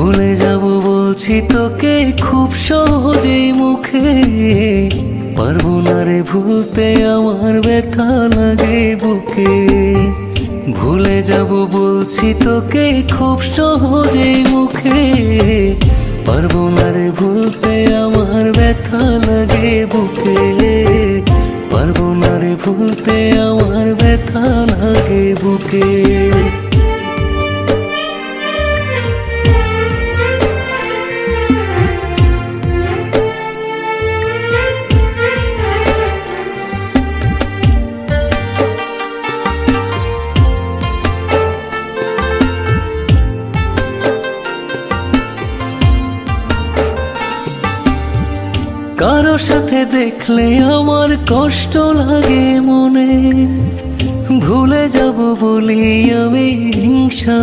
ভুলে যাব বলছি তোকে খুব সহজেই মুখে, পারবো না রে ভুলতে আমার ব্যথা লাগে বুকে। ভুলে যাব বলছি তোকে খুব সহজেই মুখে, পারবো না রে ভুলতে আমার ব্যথা লাগে বুকে। পারবো না রে ভুলতে আমার ব্যথা লাগে বুকে। কারো সাথে দেখলে আমার কষ্ট লাগে মনে, ভুলে যাব বলি আমি হিংসা